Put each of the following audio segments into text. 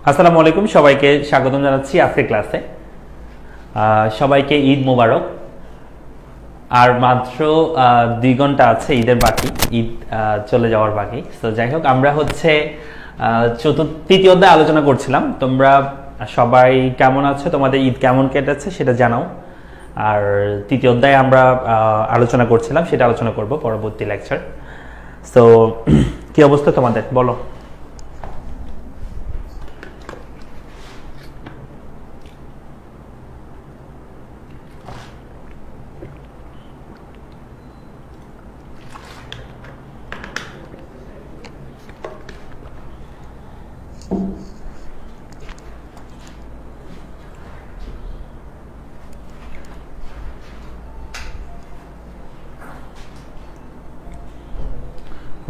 আসসালামু আলাইকুম, সবাইকে স্বাগতম জানাচ্ছি আজকের ক্লাসে। সবাইকে ঈদ মোবারক। আর মাত্র 2 ঘন্টা আছে ঈদের বাকি, ঈদ চলে যাওয়ার বাকি। তো যাই হোক, আমরা হচ্ছে তৃতীয় অধ্যায় আলোচনা করছিলাম। তোমরা সবাই কেমন আছো, তোমাদের ঈদ কেমন কেটেছে সেটা জানাও। আর তৃতীয় অধ্যায়ে আমরা আলোচনা করছিলাম, সেটা আলোচনা করব পরবর্তী লেকচার। তো কি অবস্থা তোমাদের বলো?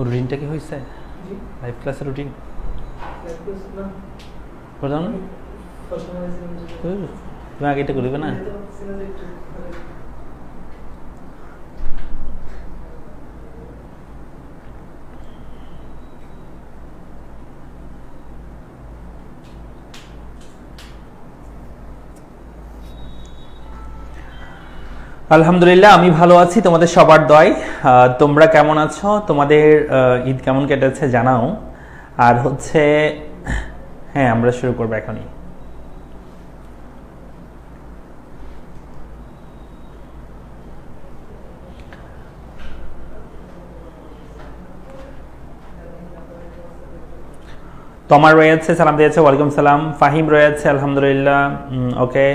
রুটিনটা কি হয়েছে? লাইভ ক্লাসের রুটিন প্রধান তুমি আগে এটা করবে না? আলহামদুলিল্লাহ, আমি ভালো আছি, তোমাদের সবার দয়। তোমরা কেমন আছো, তোমাদের ঈদ কেমন কেটেছে জানাও। আর হচ্ছে হ্যাঁ, আমরা শুরু করবো এখনই। তোমার রয়েছে, সালাম দিয়েছে, ওয়ালাইকুম সালাম। ফাহিম রয়েছে, আলহামদুলিল্লাহ, ওকে।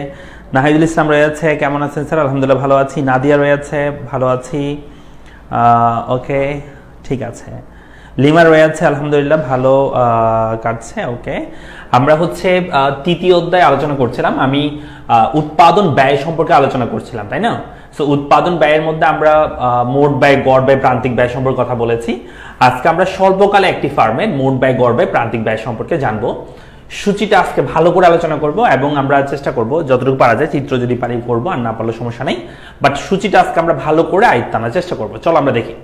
নাহিদুল ইসলাম রয়েছে, কেমন আছেন স্যার? আলহামদুলিল্লাহ ভালো আছি। নাদিয়া রয়েছে, ভালো আছি, ওকে, ঠিক আছে। লিমা রয়েছে, আলহামদুলিল্লাহ ভালো কাটছে, ওকে। আমরা হচ্ছে তৃতীয় অধ্যায় আলোচনা করছিলাম। আমি উৎপাদন ব্যয় সম্পর্কে আলোচনা করছিলাম, তাই না? সো উৎপাদন ব্যয়ের মধ্যে আমরা মোট ব্যয়, গড় ব্যয়, প্রান্তিক ব্যয় সম্পর্কে কথা বলেছি। আজকে আমরা স্বল্পকালে একটি ফার্মের মোট ব্যয়, গড় ব্যয়, প্রান্তিক ব্যয় সম্পর্কে জানবো। সূচিটা আজকে ভালো করে আলোচনা করব এবং আমরা চেষ্টা করব যতটুকু পারা যায়, চিত্র যদি পারি করবো, আর না পারলে সমস্যা নেই, বাট সূচিটা আজকে আমরা ভালো করে আয়ত্ত আনার চেষ্টা করবো। চলো আমরা দেখি।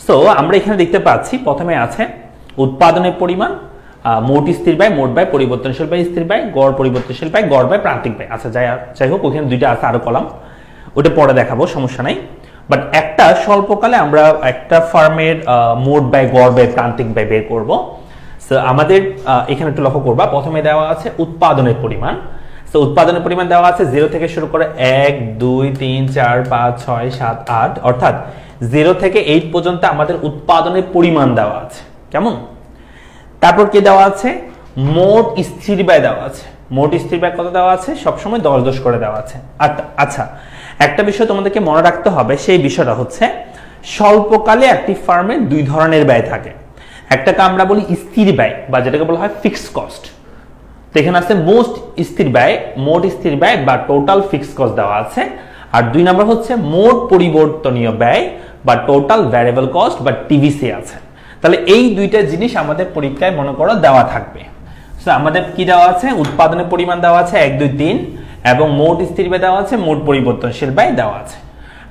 সো আমরা এখানে দেখতে পাচ্ছি প্রথমে আছে উৎপাদনের পরিমাণ, মোট স্থির ব্যয়, মোট ব্যয়, পরিবর্তনশীল ব্যয়, স্থির ব্যয়, গড় পরিবর্তনশীল ব্যয়, গড় ব্যয়, প্রান্তিক ব্যয়। আচ্ছা, যাই হোক, ওখানে দুইটা আছে আরো কলাম, ওটা পরে দেখাবো, সমস্যা নাই। বাট একটা স্বল্পকালে আমরা একটা ফার্মের মোট ব্যয়, গড় ব্যয়, প্রান্তিক ব্যয় বের করবো। আমাদের এখানে একটু লক্ষ্য করবা, প্রথমে দেওয়া আছে উৎপাদনের পরিমাণ। তো উৎপাদনের পরিমাণ দেওয়া আছে 0 থেকে শুরু করে 1, 2, 3, 4, 5, 6, 7, 8, অর্থাৎ 0 থেকে 8 পর্যন্ত আমাদের উৎপাদনের পরিমাণ দেওয়া আছে। কেমন? তারপর কি দেওয়া আছে? মোট স্থির ব্যয় দেওয়া আছে। মোট স্থির ব্যয় কত দেওয়া আছে? সবসময় 10 করে দেওয়া আছে। আচ্ছা, একটা বিষয় তোমাদেরকে মনে রাখতে হবে, সেই বিষয়টা হচ্ছে স্বল্পকালে একটি ফার্মে 2 ধরনের ব্যয় থাকে। একটাকে আমরা বলি স্থির ব্যয়, বা যেটাকে বলা হয় ফিক্সড কস্ট। তো এখানে আছে মোট স্থির ব্যয়, মোট স্থির ব্যয় বা টোটাল ফিক্সড কস্ট দেওয়া আছে। আর 2 নম্বর হচ্ছে মোট পরিবর্তনীয় ব্যয় বা টোটাল ভ্যারিয়েবল কস্ট বা টিভিসি আছে। তাহলে এই দুইটা জিনিস আমাদের পরীক্ষায় মনে করো দেওয়া থাকবে। আমাদের কি দেওয়া আছে? উৎপাদনের পরিমাণ দেওয়া আছে 1, 2, 3, এবং মোট স্থির ব্যয় দেওয়া আছে, মোট পরিবর্তনশীল ব্যয় দেওয়া আছে।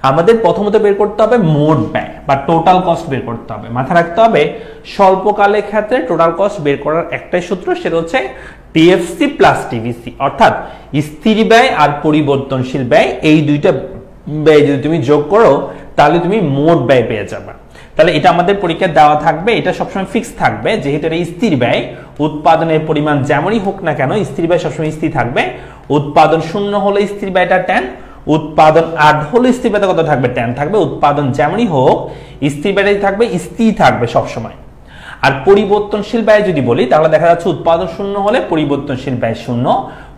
আমাদের প্রথমত বের করতে হবে মোট ব্যয় বা টোটাল কস্ট বের করতে হবে। মাথায় রাখতে হবে স্বল্পকালের ক্ষেত্রে টোটাল কস্ট বের করার একটাই সূত্র, সেটা হচ্ছে টিএফসি প্লাস টিভিসি, অর্থাৎ স্থির ব্যয় আর পরিবর্তনশীল ব্যয়, এই দুইটা ব্যয় যদি তুমি যোগ করো তাহলে তুমি মোট ব্যয় পেয়ে যাবে। তাহলে এটা আমাদের পরীক্ষায় দেওয়া থাকবে, এটা সবসময় ফিক্স থাকবে, যেহেতু এটা স্থির ব্যয়। উৎপাদনের পরিমাণ যেমনই হোক না কেন, স্থির ব্যয় সবসময় স্থির থাকবে। উৎপাদন 0 হলে স্থির ব্যয়টা 10, উৎপাদন 8 হলে স্থির ব্যয়টা কত থাকবে? 10 থাকবে। উৎপাদন যেমনই হোক স্থির ব্যয়টাই থাকবে, স্থির থাকবে সবসময়। আর পরিবর্তনশীল ব্যয় যদি বলি, তাহলে দেখা যাচ্ছে উৎপাদন 0 হলে পরিবর্তনশীল ব্যয় 0,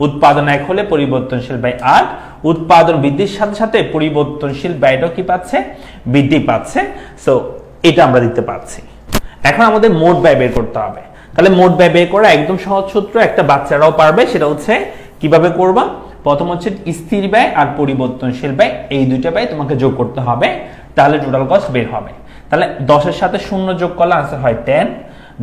উৎপাদন 1 হলে পরিবর্তনশীল ব্যয় 8, উৎপাদন বৃদ্ধির সাথে সাথে পরিবর্তনশীল ব্যয়টাও কি পাচ্ছে? বৃদ্ধি পাচ্ছে। সো এটা আমরা দিতে পারছি। এখন আমাদের মোট ব্যয় বের করতে হবে। তাহলে মোট ব্যয় বের করা একদম সহজ সূত্র, একটা বাচ্চারাও পারবে। সেটা হচ্ছে কিভাবে করবা? প্রথম হচ্ছে স্থির ব্যয় আর পরিবর্তনশীল ব্যয়, এই দুইটা ব্যয় তোমাকে যোগ করতে হবে, তাহলে টোটাল কস্ট বের হবে। তাহলে 10 এর সাথে 0 যোগ করলে আনসার হয় 10,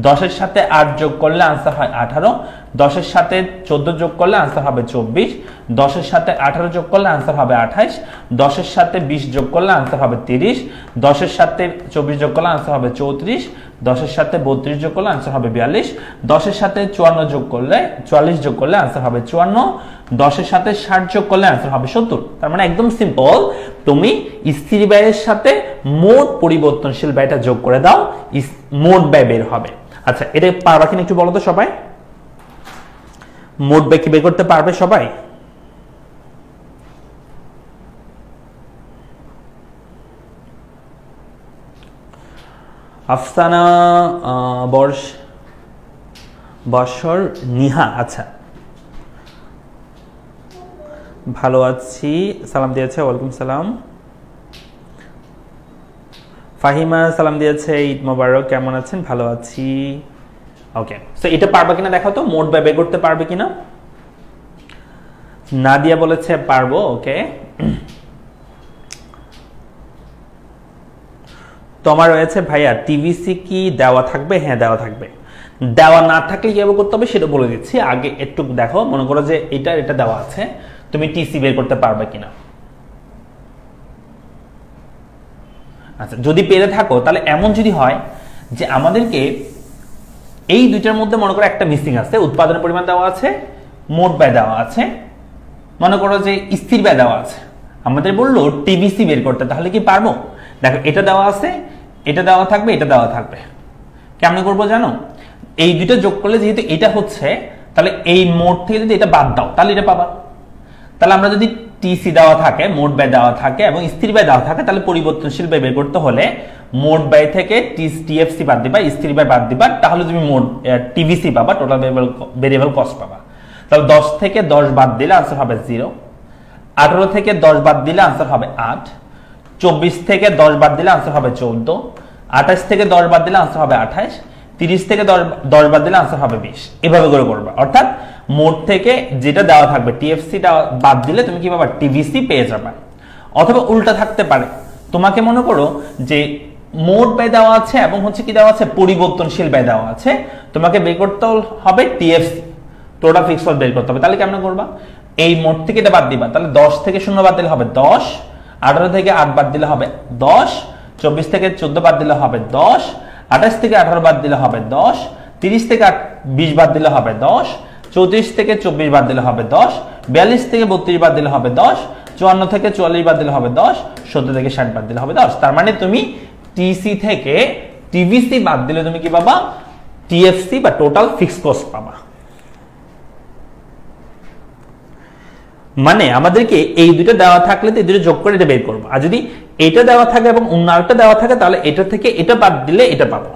10 এর সাথে 8 যোগ করলে आंसर হয় 18, 10 এর সাথে 14 যোগ করলে आंसर হবে 24, 10 এর সাথে 18 যোগ করলে आंसर হবে 28, 10 এর সাথে 20 যোগ করলে आंसर হবে 30, 10 এর সাথে 24 যোগ করলে आंसर হবে 34, 10 এর সাথে 32 যোগ করলে आंसर হবে 42, 10 এর সাথে 44 যোগ করলে 44 आंसर হবে 54, 10 এর সাথে 60 যোগ করলে आंसर হবে 70। তার মানে একদম সিম্পল, তুমি স্থির ব্যয়ের সাথে মোট পরিবর্তনশীল ব্যয়টা যোগ করে দাও, মোট ব্যয় বের হবে। আচ্ছা, এটা পারবা কিনা একটু বলো তো সবাই, মোট ব্যয় কি বের করতে পারবে সবাই? আফসানা, বর্ষর, নিহা, আচ্ছা ভালো আছি, সালাম দিয়েছে, ওয়ালাইকুম সালাম। ফাহিমা সালাম দিয়েছে, ঈদ মোবারক, কেমন আছেন? ভালো আছি। ওকে, সো এটা পারবা কিনা দেখো তো, মোট ব্যয় বের করতে পারবে কিনা। নাদিয়া বলেছে পারবো। ওকে, তোমার রয়েছে ভাইয়া টিভিসি কি দেওয়া থাকবে? হ্যাঁ দেওয়া থাকবে। দেওয়া না থাকলে কিভাবে করতে হবে সেটা বলে দিচ্ছি, আগে একটু দেখো। মনে করো যে এটা দেওয়া আছে, তুমি টিসি বের করতে পারবে কিনা। আচ্ছা, যদি পেরে থাকো তাহলে এমন যদি হয় যে আমাদেরকে এই দুইটার মধ্যে মনে করো একটা মিসিং আছে, উৎপাদনের পরিমাণ দেওয়া আছে, মোট ব্যয় দেওয়া আছে, মনে করো যে স্থির ব্যয় দেওয়া আছে, আমাদের বললো টিভিসি বের করতে, তাহলে কি পারবো? দেখো, এটা দেওয়া আছে, এটা দেওয়া থাকবে, এটা দেওয়া থাকবে, কেমন করবো জানো? এই দুইটা যোগ করলে যেহেতু এটা হচ্ছে, তাহলে এই মোট থেকে যদি এটা বাদ দাও তাহলে এটা পাবা। তাহলে আমরা যদি টিসি দেওয়া থাকে, মোট ব্যয় দেওয়া থাকে এবং স্থির ব্যয় দেওয়া থাকে, তাহলে পরিবর্তনশীল ব্যয় বের করতে হলে মোট ব্যয় থেকে টিএফসি বাদ দিবা, স্থির ব্যয় বাদ দিবা, তাহলে তুমি মোট টিভিসি পাবা, টোটাল ভেরিয়েবল কস্ট পাবা। তাহলে 10 থেকে 10 বাদ দিলে आंसर হবে 0, 18 থেকে 10 বাদ দিলে आंसर হবে 8, 24 থেকে 10 বাদ দিলে आंसर হবে 14, 28 থেকে 10 বাদ দিলে आंसर হবে 28, 30 থেকে 10 বাদ দিলে आंसर হবে 20। এভাবে করে করবা, অর্থাৎ মোট থেকে যেটা দেওয়া থাকবে টিএফসি বাদ দিলে তুমি কি পাবা? টিভিসি পেয়ে যাবে। অথবা উল্টা থাকতে পারে, তোমাকে মনে করো যে মোট ব্যয় দেওয়া আছে এবং হচ্ছে কি দেওয়া আছে, পরিবর্তনশীল ব্যয় দেওয়া আছে, তোমাকে বের করতে হবে টিএফসি, টোটাল ফিক্সড কস্ট বের করতে হবে। তাহলে কেমন করবা? এই মোট থেকে এটা বাদ দিবা, তাহলে 10 থেকে 0 বাদ দিলে হবে 10, 18 থেকে 8 বাদ দিলে হবে 10, 24 থেকে 14 বাদ দিলে হবে 10, 28 থেকে 18 বাদ দিলে হবে 10, 30 থেকে 20 বাদ দিলে হবে 10, 34 থেকে 24 বাদ দিলে হবে 10, 42 থেকে 32 বাদ দিলে হবে 10, 54 থেকে 44 বাদ দিলে হবে 10, 70 থেকে 60 বাদ দিলে হবে 10। তার মানে তুমি টিসি থেকে টিভিসি বাদ দিলে তুমি কি পাবা? টিএফসি বা টোটাল ফিক্সড কস্ট পাবা। মানে আমাদেরকে এই দুটো দেওয়া থাকলে তো এই দুটো যোগ করে এটা বের করবো, আর যদি এটা দেওয়া থাকে এবং অন্য আরেকটা দেওয়া থাকে তাহলে এটা থেকে এটা বাদ দিলে এটা পাবো।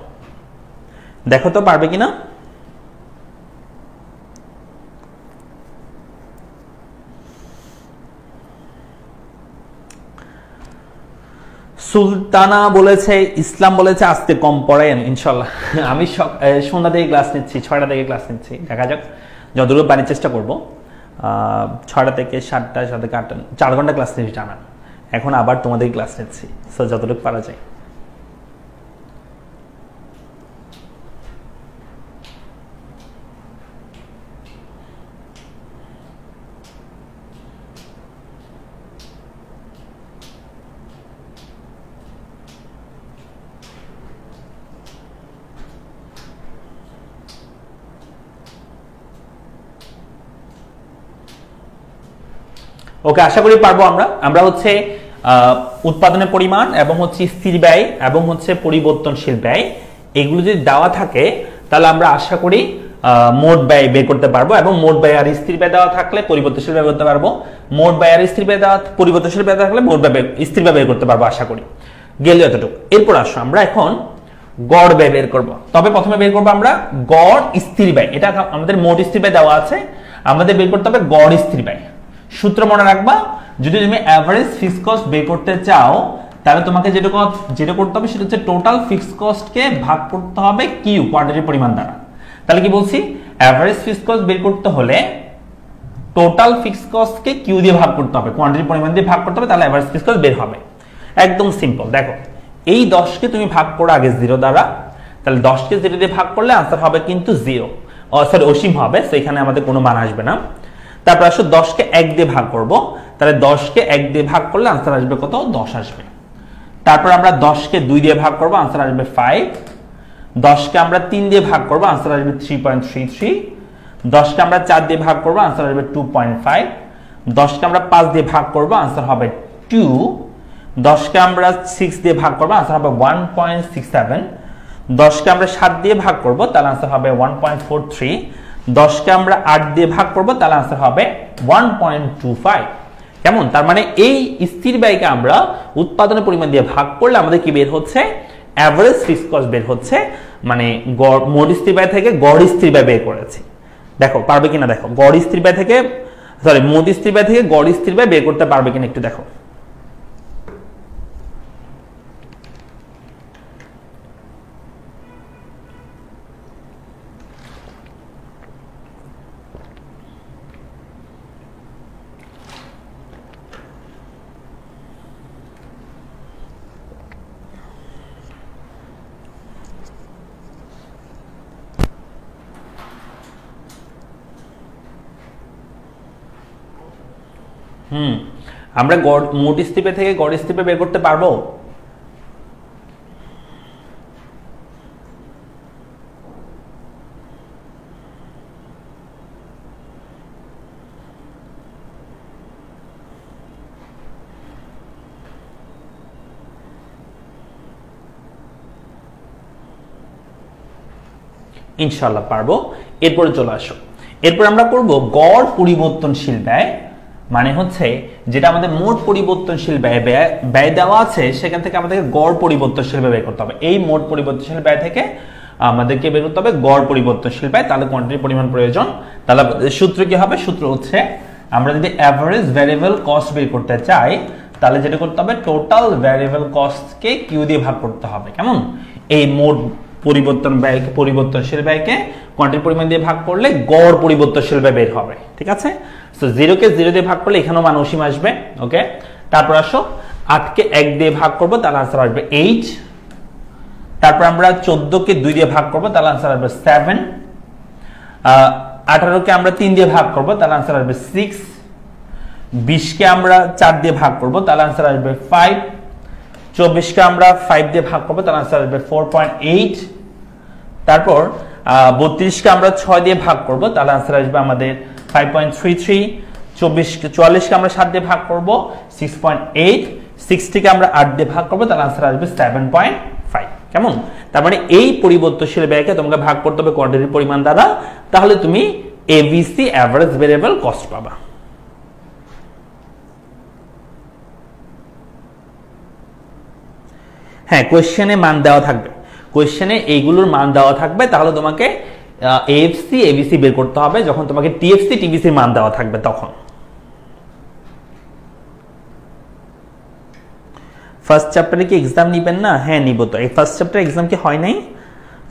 দেখো তো পারবে কিনা। সুলতানা বলেছে, ইসলাম বলেছে আজকে কম পড়েন ইনশাল্লাহ। আমি সন্ধ্যা থেকে ক্লাস নিচ্ছি, 6টা থেকে ক্লাস নিচ্ছি, দেখা যাক যতটুকু পারি চেষ্টা করবো। 6টা থেকে 7টা, 7 থেকে 8টা, 4 ঘন্টা ক্লাস নিচ্ছি টানা। এখন আবার তোমাদের ক্লাস নিচ্ছি, সো যতটুকু পারা যায়। ওকে, আশা করি পারবো। আমরা হচ্ছে উৎপাদনের পরিমাণ এবং হচ্ছে স্থির ব্যয় এবং হচ্ছে পরিবর্তনশীল ব্যয়, এগুলো যদি দেওয়া থাকে তাহলে আমরা আশা করি মোট ব্যয় বের করতে পারবো। এবং মোট ব্যয় আর স্থির ব্যয় দেওয়া থাকলে পরিবর্তনশীল ব্যয় করতে পারবো, মোট ব্যয় আর স্থির ব্যয় দেওয়া, পরিবর্তনশীল ব্যয় থাকলে মোট ব্যয় স্থির ব্যয় বের করতে পারবো আশা করি। গেল এতটুকু। এরপর আসো আমরা এখন গড় ব্যয় বের করবো। তবে প্রথমে বের করবো আমরা গড় স্থির ব্যয়। এটা আমাদের মোট স্থির ব্যয় দেওয়া আছে, আমাদের বের করতে হবে গড় স্থির ব্যয়। সূত্র মনে রাখবা, যদি তুমি এভারেজ ফিক্সড কস্ট বের করতে চাও তাহলে তোমাকে যেটা করতে হবে সেটা হচ্ছে টোটাল ফিক্সড কস্ট কে ভাগ করতে হবে কিউ, কোয়ান্টিটির পরিমাণ দ্বারা। তাহলে কি বলছি, এভারেজ ফিক্সড কস্ট বের করতে হলে টোটাল ফিক্সড কস্ট কে কিউ দিয়ে ভাগ করতে হবে, কোয়ান্টিটির পরিমাণ দিয়ে ভাগ করতে হবে, তাহলে এভারেজ ফিক্সড কস্ট বের হবে। একদম সিম্পল। দেখো, এই 10 কে তুমি ভাগ করো আগে 0 দ্বারা, তাহলে 10কে 0 দিয়ে ভাগ করলে आंसर হবে কিন্তু 0, সরি অসীম হবে, সো এখানে আমাদের কোনো মান আসবে না। তারপর আসো 10কে 1 দিয়ে ভাগ করব, তাহলে 10কে 1 দিয়ে ভাগ করলে आंसर আসবে কত? 10 আসবে। তারপর আমরা 10কে 2 দিয়ে ভাগ করব, आंसर আসবে 5। 10কে আমরা 3 দিয়ে ভাগ করব, आंसर আসবে 3.33। 10কে আমরা 4 দিয়ে ভাগ করব, आंसर আসবে 2.5। 10কে আমরা 5 দিয়ে ভাগ করব, आंसर হবে 2। 10কে আমরা 6 দিয়ে ভাগ করব, आंसर হবে 1.67। 10কে আমরা 7 দিয়ে ভাগ করব, তাহলে आंसर হবে 1.43। 10কে আমরা 8 দিয়ে ভাগ করব, তাহলে आंसर হবে 1.25। কেমন? তার মানে এই স্থির ব্যয়কে আমরা উৎপাদনের পরিমাণ দিয়ে ভাগ করলে আমাদের কি বের হচ্ছে? এভারেজ ফিক্সড কস্ট বের হচ্ছে, মানে মোট স্থির ব্যয় থেকে গড় স্থির ব্যয় বের করেছি। দেখো পারবে কিনা দেখো, গড় স্থির ব্যয় থেকে সরি মোট স্থির ব্যয় থেকে গড় স্থির ব্যয় বের করতে পারবে কিনা একটু দেখো। আমরা মোট স্থির ব্যয় থেকে গড় স্থির ব্যয় বের করতে পারবো? ইনশাআল্লাহ পারবো। এরপরে চলে আসো, এরপর আমরা করব গড় পরিবর্তনশীল ব্যয়, মানে হচ্ছে যেটা আমাদের মোট পরিবর্তনশীল ব্যয় দেওয়া আছে সেখান থেকে আমাদেরকে গড় পরিবর্তনশীল ব্যয় বের করতে হবে। এই মোট পরিবর্তনশীল ব্যয় থেকে আমাদেরকে বের করতে হবে গড় পরিবর্তনশীল ব্যয়, তাহলে কোয়ান্টিটির পরিমাণ প্রয়োজন। তাহলে সূত্র কি হবে? সূত্র হচ্ছে আমরা যদি এভারেজ ভ্যারিয়েবল কস্ট বের করতে চাই তাহলে যেটা করতে হবে টোটাল ভ্যারিয়েবল কস্টকে কিউ দিয়ে ভাগ করতে হবে। কেমন? এই মোট পরিবর্তনশীল ব্যয়কে কোয়ান্টিটির পরিমাণ দিয়ে ভাগ করলে গড় পরিবর্তনশীল ব্যয় বের হবে। ঠিক আছে? সো 0কে 0 দিয়ে ভাগ করলে এখানেও মান অসীম আসবে। ওকে, তারপর আসো 8কে 1 দিয়ে ভাগ করব, তাহলে आंसर আসবে 8। তারপর আমরা 14কে 2 দিয়ে ভাগ করব, তাহলে आंसर আসবে 7। 18কে আমরা 3 দিয়ে ভাগ করব, তাহলে आंसर আসবে 6। 20কে আমরা 4 দিয়ে ভাগ করব, তাহলে आंसर আসবে 5। 24কে আমরা 5 দিয়ে ভাগ করব, তাহলে आंसर আসবে 4.8। তারপর 32কে আমরা 6 দিয়ে ভাগ করব, তাহলে आंसर আসবে আমাদের 5.33। 44কে আমরা 7 দিয়ে ভাগ করব, 6.8। 60কে আমরা 8 দিয়ে ভাগ করব, তাহলে आंसर আসবে 7.5। কেমন? তার মানে এই পরিবর্তনশীল ব্যয়কে তোমাকে ভাগ করতে হবে কোয়ান্টিটির পরিমাণ দ্বারা, তাহলে তুমি এবিসি এভারেজ ভেরিয়েবল কস্ট পাবা। হ্যাঁ, কোশ্চেনে মান দেওয়া থাকবে, কোশ্চেনে এইগুলোর মান দেওয়া থাকবে, তাহলে তোমাকে এএফসি এবিসি বের করতে হবে যখন তোমাকে টিএফসি টিবিসি মান দেওয়া থাকবে তখন। ফার্স্ট চ্যাপ্টারে কি এক্সাম নিবেন না? হ্যাঁ নিব তো। এই ফার্স্ট চ্যাপ্টার এক্সাম কি হয় নাই?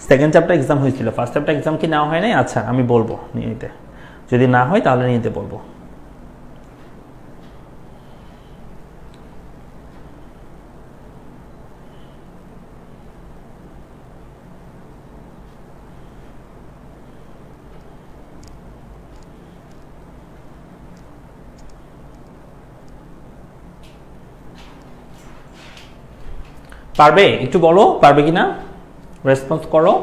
সেকেন্ড চ্যাপ্টার এক্সাম হয়েছিল, ফার্স্ট চ্যাপ্টার এক্সাম কি নেওয়া হয় নাই? আচ্ছা আমি বলবো নিয়ে নিতে, যদি না হয় তাহলে নিতে বলবো। পারবে? একটু বলো পারবে কিনা, রেসপন্স করো।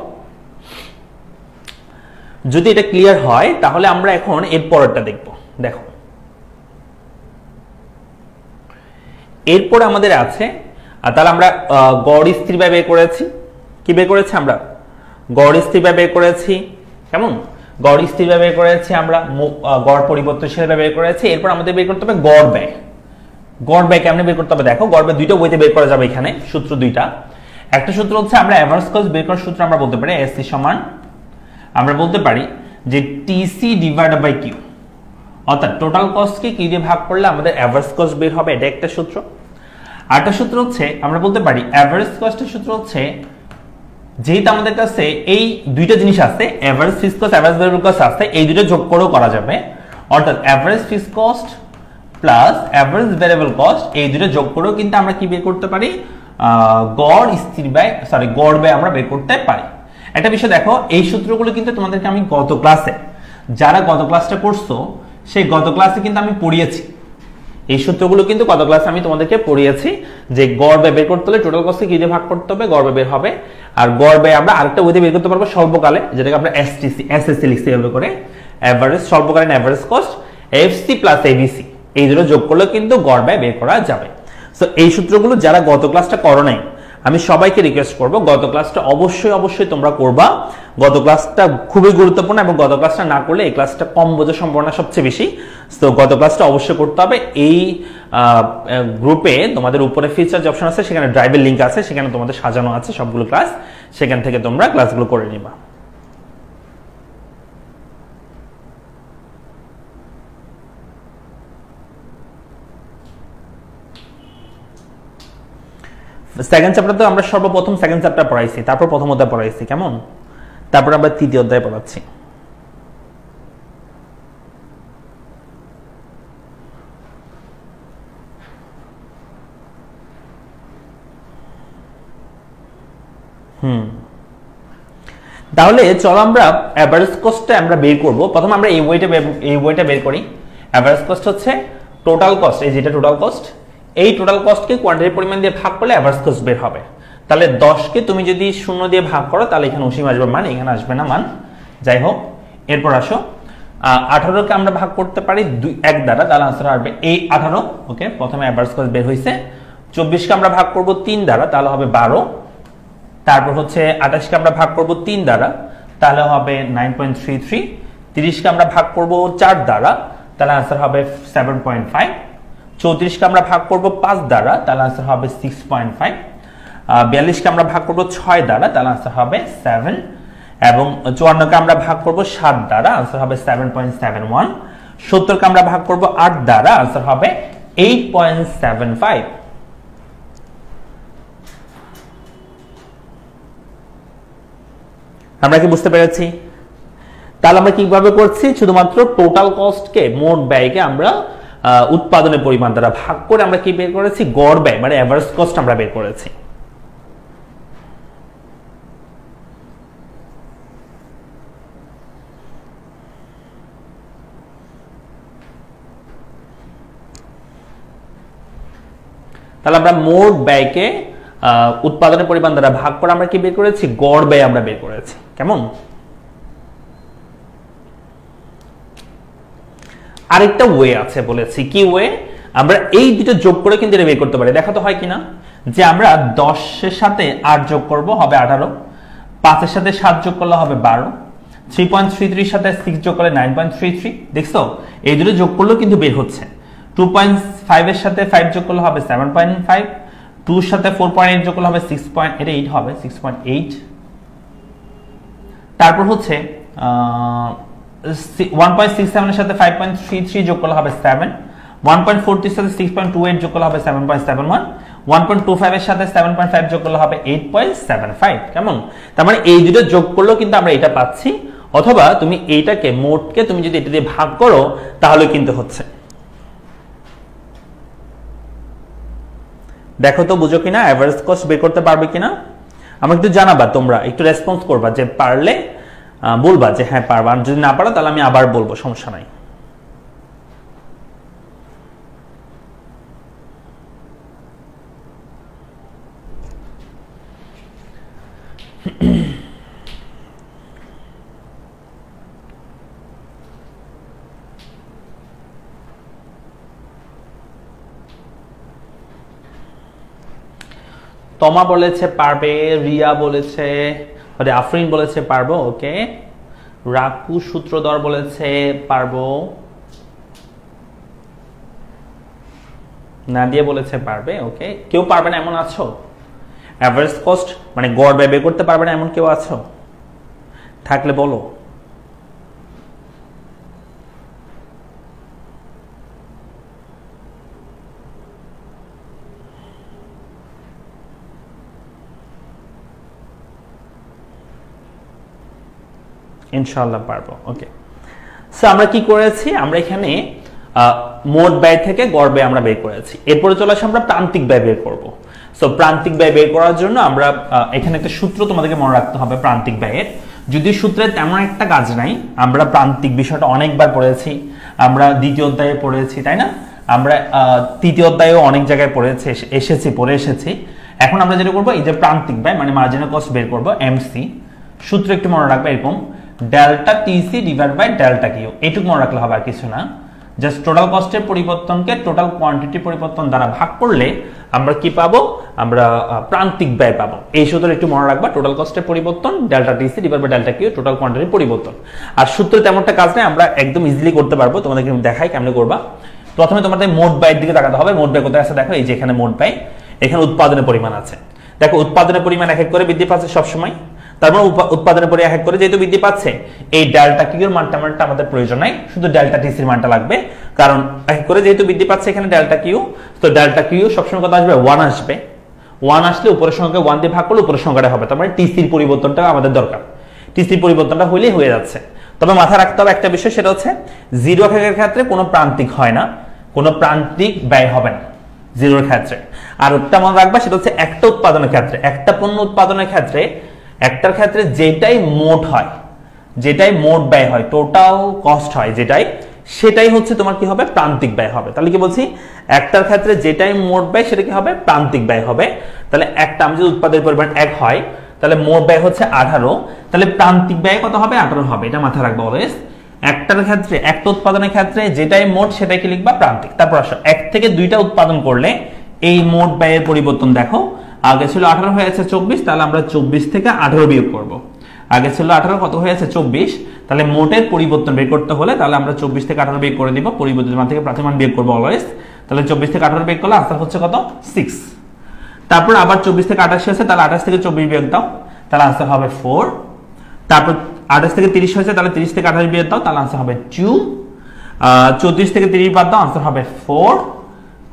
যদি এটা ক্লিয়ার হয় তাহলে আমরা এখন এর পরেরটা দেখব। দেখো এরপরে আমাদের আছে, তাহলে আমরা গড় স্থির ব্যয় বের করেছি। কি বের করেছি আমরা? গড় স্থির ব্যয় বের করেছি। কেমন? গড় স্থির ব্যয় বের করেছি আমরা, গড় পরিবর্তনশীল ব্যয় বের করেছি। এরপর আমাদের বের করতে হবে গড় ব্যয়। গড় ব্যয় কেমনে বের করতে হবে? দেখো গড় ব্যয় দুইটা ওয়েতে বের করা যাবে এখানে, সূত্র দুইটা। একটা সূত্র হচ্ছে আমরা এভারেজ কস্ট বের করার সূত্র আমরা বলতে পারি এসসি সমান আমরা বলতে পারি যে টিসি ডিভাইডেড বাই কিউ, অর্থাৎ টোটাল কস্টকে কিউ দিয়ে ভাগ করলে আমাদের এভারেজ কস্ট বের হবে, এটা একটা সূত্র। আরেকটা সূত্র হচ্ছে আমরা বলতে পারি এভারেজ কস্টের সূত্র হচ্ছে, যেহেতু আমাদের কাছে এই দুইটা জিনিস আছে, average fixed cost average variable cost আছে, এই দুটো যোগ করেও করা যাবে, অর্থাৎ average fixed cost plus average variable cost এই দুটো যোগ করেও কিন্তু আমরা কি বের করতে পারি? গড় স্থির ব্যয় গড় ব্যয় আমরা বের করতে পারি। একটা বিষয় দেখো, এই সূত্রগুলো কিন্তু তোমাদেরকে আমি গত ক্লাসে, যারা গত ক্লাসটা করছো সেই গত ক্লাসে কিন্তু আমি পড়িয়েছি। এই সূত্রগুলো কিন্তু গত ক্লাসে আমি তোমাদেরকে পড়িয়েছি যে গড় ব্যয় বের করতে হলে টোটাল কস্টকে কি দিয়ে ভাগ করতে হবে, গড় ব্যয় বের হবে। আর গড় ব্যয় আমরা আরেকটা ওয়ে বের করতে পারবো স্বল্পকালে, যেটাকে আমরা এসএসসি লিখতে হবে করে, এভারেজ স্বল্পকালীন average cost FC plus ABC, এই দুটো যোগ করলে কিন্তু গড় ব্যয় বের করা যাবে। সো এই সূত্রগুলো যারা গত ক্লাসটা করো নাই, আমি সবাইকে রিকোয়েস্ট করব গত ক্লাসটা অবশ্যই তোমরা করবা। গত ক্লাসটা খুবই গুরুত্বপূর্ণ এবং গত ক্লাসটা না করলে এই ক্লাসটা কম বোঝার সম্ভাবনা সবচেয়ে বেশি। তো গত ক্লাসটা অবশ্যই করতে হবে। এই গ্রুপে তোমাদের উপরে ফিচার অপশন আছে, সেখানে ড্রাইভের লিংক আছে, সেখানে তোমাদের সাজানো আছে সবগুলো ক্লাস, সেখান থেকে তোমরা ক্লাসগুলো করে নিবা। সেকেন্ড চ্যাপ্টার তো আমরা সর্বপ্রথম সেকেন্ড চ্যাপ্টার পড়াইছি, তারপর প্রথম অধ্যায় পড়াইছি, কেমন? তারপর আমরা তৃতীয় অধ্যায় পড়াচ্ছি। তাহলে চলো আমরা এভারেজ কস্টটা আমরা বের করব। প্রথমে আমরা এই ওয়েটা বের করি। এভারেজ কস্ট হচ্ছে টোটাল কস্ট, এই যেটা টোটাল কস্ট, এই টোটাল কস্টকে কোয়ান্টিটির পরিমাণ দিয়ে ভাগ করলে এভারেজ কস্ট বের হবে। তাহলে 10 কে তুমি যদি 0 দিয়ে ভাগ করো তাহলে এখানে অসীম আসবে মান, এখানে আসবে না মান। যাই হোক, এরপর আসো 18 কে আমরা ভাগ করতে পারি 1 দ্বারা, তাহলে आंसर আসবে এই 18। ওকে, প্রথমে এভারেজ কস্ট বের হইছে। 24 কে আমরা ভাগ করব 3 দ্বারা, তাহলে হবে 12। তারপর হচ্ছে 28 কে আমরা ভাগ করব 3 দ্বারা, তাহলে হবে 9.33। 30 কে আমরা ভাগ করব 4 দ্বারা, তাহলে आंसर হবে 7.5। 34 কে আমরা ভাগ করব 5 দ্বারা, তাহলে आंसर হবে 6.5। 42 কে আমরা ভাগ করব 6 দ্বারা, তাহলে आंसर হবে 7। এবং 54 কে আমরা ভাগ করব 7 দ্বারা, आंसर হবে 7.71। 70 কে আমরা ভাগ করব 8 দ্বারা, आंसर হবে 8.75। আমরা কি বুঝতে পেরেছি? তাহলে আমরা কিভাবে করছি, শুধুমাত্র টোটাল কস্টকে, মোট ব্যয়কে আমরা উৎপাদনের পরিমাণ দ্বারা ভাগ করে আমরা কি বের করেছি, গড় ব্যয় মানে এভারেজ কস্ট আমরা বের করেছি। তাহলে আমরা মোট ব্যয়কে উৎপাদনের পরিমাণ দ্বারা ভাগ করে আমরা কি বের করেছি, গড় ব্যয় আমরা বের করেছি। কেমন? আরেকটা ওয়ে আছে বলেছি, কি ওয়ে? আমরা এই দুটো যোগ করে কিন্তু এটা বের করতে পারি। দেখা তো হয় কিনা যে আমরা 10 এর সাথে 8 যোগ করব, হবে 18। 5 এর সাথে 7 যোগ করলে হবে 12। 3.33 এর সাথে 6 যোগ করলে 9.33। দেখছো, এই দুটো যোগ করলেও কিন্তু বের হচ্ছে। 2.5 এর সাথে 5 যোগ করলে হবে 7.5। 2 এর সাথে 4.8 যোগ করলে হবে 6.8 হবে 6.8। তারপর হচ্ছে 1.67 এর সাথে 5.33 যোগ করলে হবে 7। 1.43 এর সাথে 6.28 যোগ করলে হবে 7.71। 1.25 এর সাথে 7.5 যোগ করলে হবে 8.75। কেমন? তার মানে এই দুটো যোগ করলেও কিন্তু আমরা এটা পাচ্ছি, অথবা তুমি এইটাকে মোটকে তুমি যদি এটা দিয়ে ভাগ করো তাহলে কিন্তু হচ্ছে। দেখো তো বুঝো কিনা, এভারেজ কস্ট বের করতে পারবে কিনা আমাকে একটু জানাবা, তোমরা একটু রেসপন্স করবা, যে পারলে বলবা যে হ্যাঁ পারবা, আর যদি না পারো তাহলে আমি আবার বলবো, সমস্যা নাই। তমা বলেছে পারবে, রিয়া বলেছে, আফরিন বলেছে পারবো। ওকে, রাকু সূত্রধর বলেছে পারবো, নাদিয়া বলেছে পারবে। ওকে, কেউ পারবে না এমন আছো? এভারেজ কস্ট মানে গড় ব্যয় বের করতে পারবে না এমন কেউ আছো? থাকলে বলো। ইনশাআল্লাহ পারবো। ওকে, সো আমরা কি করেছি, আমরা এখানে মোট ব্যয় থেকে গড় ব্যয় আমরা বের করেছি। এরপরে চলে আসে আমরা প্রান্তিক ব্যয় বের করব। সো প্রান্তিক ব্যয় বের করার জন্য আমরা এখানে একটা সূত্র তোমাদেরকে মনে রাখতে হবে প্রান্তিক ব্যয়ের। যদিও সূত্রে তেমন একটা কাজ নাই, আমরা প্রান্তিক বিষয়টা অনেকবার পড়েছি, আমরা দ্বিতীয় অধ্যায়ে পড়েছি, তাই না? আমরা তৃতীয় অধ্যায়েও অনেক জায়গায় পড়ে এসেছি। এখন আমরা যেটা করবো, এই যে প্রান্তিক ব্যয় মানে মার্জিনাল কস্ট বের করবো, এমসি সূত্র একটু মনে রাখবে এরকম, delta TC divide by delta Q, এইটুকু মনে রাখলে হবে, আর কিছু না। জাস্ট টোটাল কস্টের পরিবর্তনকে টোটাল কোয়ান্টিটি পরিবর্তন দ্বারা ভাগ করলে আমরা কি পাবো? আমরা প্রান্তিক ব্যয় পাবো। এই সূত্র একটু মনে রাখবা, টোটাল কস্টের পরিবর্তন delta TC divide by delta Q, total কোয়ান্টিটির পরিবর্তন। আর সূত্রে তেমনটা কাজ নেই, আমরা একদম ইজিলি করতে পারবো, তোমাদেরকে দেখাই কেমনে করবা। প্রথমে তোমাদের মোট ব্যয়ের দিকে তাকাতে হবে। মোট ব্যয় কোথায় আছে দেখো, এই যে এখানে মোট ব্যয়, এখানে উৎপাদনের পরিমাণ আছে। দেখো উৎপাদনের পরিমাণ এক এক করে বৃদ্ধি পাচ্ছে সবসময়, তারপর উৎপাদনের পরে এক এক করে যেহেতু বৃদ্ধি পাচ্ছে, এই ডেল্টা কিউর মানটা আমাদের প্রয়োজন নাই, শুধু ডেল্টা টিসির মানটা লাগবে, কারণ এক এক করে যেহেতু বৃদ্ধি পাচ্ছে এখানে ডেল্টা কিউ, তো ডেল্টা কিউ সবসময় কত আসবে? 1 আসবে। 1 আসলে উপরের সংখ্যা 1 দিয়ে ভাগ করলে উপরের সংখ্যাটা হবে, তার মানে টিসির পরিবর্তনটা আমাদের দরকার। টিসির পরিবর্তনটা হইলেই হয়ে যাচ্ছে। তবে মাথায় রাখতে হবে একটা বিষয়, সেটা হচ্ছে জিরো এর ক্ষেত্রে কোনো প্রান্তিক হয় না, কোনো প্রান্তিক ব্যয় হবে না জিরোর ক্ষেত্রে। আর একটা মনে রাখবা, সেটা হচ্ছে একটা উৎপাদনের ক্ষেত্রে, একটা পণ্য উৎপাদনের ক্ষেত্রে, একটার ক্ষেত্রে যেটাই মোট হয়, যেটাই মোট ব্যয় হয়, টোটাল কস্ট হয় যেটাই, সেটাই হচ্ছে তোমার কি হবে? প্রান্তিক ব্যয় হবে। তাহলে কি বলছি? একটার ক্ষেত্রে যেটাই মোট ব্যয় সেটা কি হবে? প্রান্তিক ব্যয় হবে। তাহলে একটা আমি যদি উৎপাদনের পরিমাণ 1 হয়, তাহলে মোট ব্যয় হচ্ছে 18, তাহলে প্রান্তিক ব্যয় কত হবে? 18 হবে। এটা মাথায় রাখবো অলওয়েজ। একটার ক্ষেত্রে, একটা উৎপাদনের ক্ষেত্রে যেটাই মোট সেটাই কি লিখবা? প্রান্তিক। তারপর আসো, 1 থেকে 2টা উৎপাদন করলে এই মোট ব্যয়ের পরিবর্তন দেখো, আগে ছিল 18 হয়েছে 24, তাহলে আমরা 24 থেকে 18 বিয়োগ করব। আগে ছিল 18, কত হয়েছে? 24, তাহলে মোটের পরিবর্তন বের করতে হলে তাহলে আমরা 24 থেকে 18 বিয়োগ করে দিব, পরিবর্তিত মান থেকে প্রাথমিক মান বিয়োগ করব অলওয়েজ। তাহলে 24 থেকে 18 বিয়োগ করলে আনসার হচ্ছে কত? 6। তারপর আবার 24 থেকে 28 হয়েছে, তাহলে 28 থেকে 24 বিয়োগ দাও, তাহলে আনসার হবে 4। তারপর 28 থেকে 30 হয়েছে, তাহলে 30 থেকে 28 বিয়োগ দাও, তাহলে আনসার হবে 2। 34 থেকে 30 বাদ দাও, আনসার হবে 4।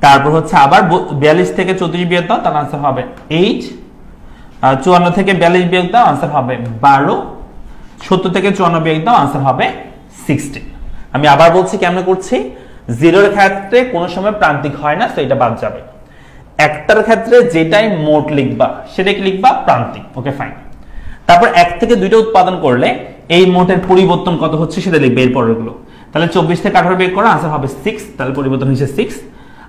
তারপর হচ্ছে আবার 42 থেকে 34 বিয়োগ দাও, তাহলে আনসার হবে 8। 54 থেকে 42 বিয়োগ দাও, আনসার হবে 12। 70 থেকে 54 বিয়োগ দাও, আনসার হবে 16। আমি আবার বলছি কেমনে করছি। জিরোর ক্ষেত্রে কোনো সময় প্রান্তিক হয় না, তো এটা বাদ যাবে। একটার ক্ষেত্রে যেটাই মোট লিখবা সেটা কি লিখবা? প্রান্তিক। Okay fine. তারপর 1 থেকে 2টা উৎপাদন করলে এই মোটের পরিবর্তন কত হচ্ছে সেটা লিখবে এর পরেরগুলো। তাহলে 24 থেকে 18 বিয়োগ করো, আনসার হবে 6, তাহলে পরিবর্তন হয়েছে 6।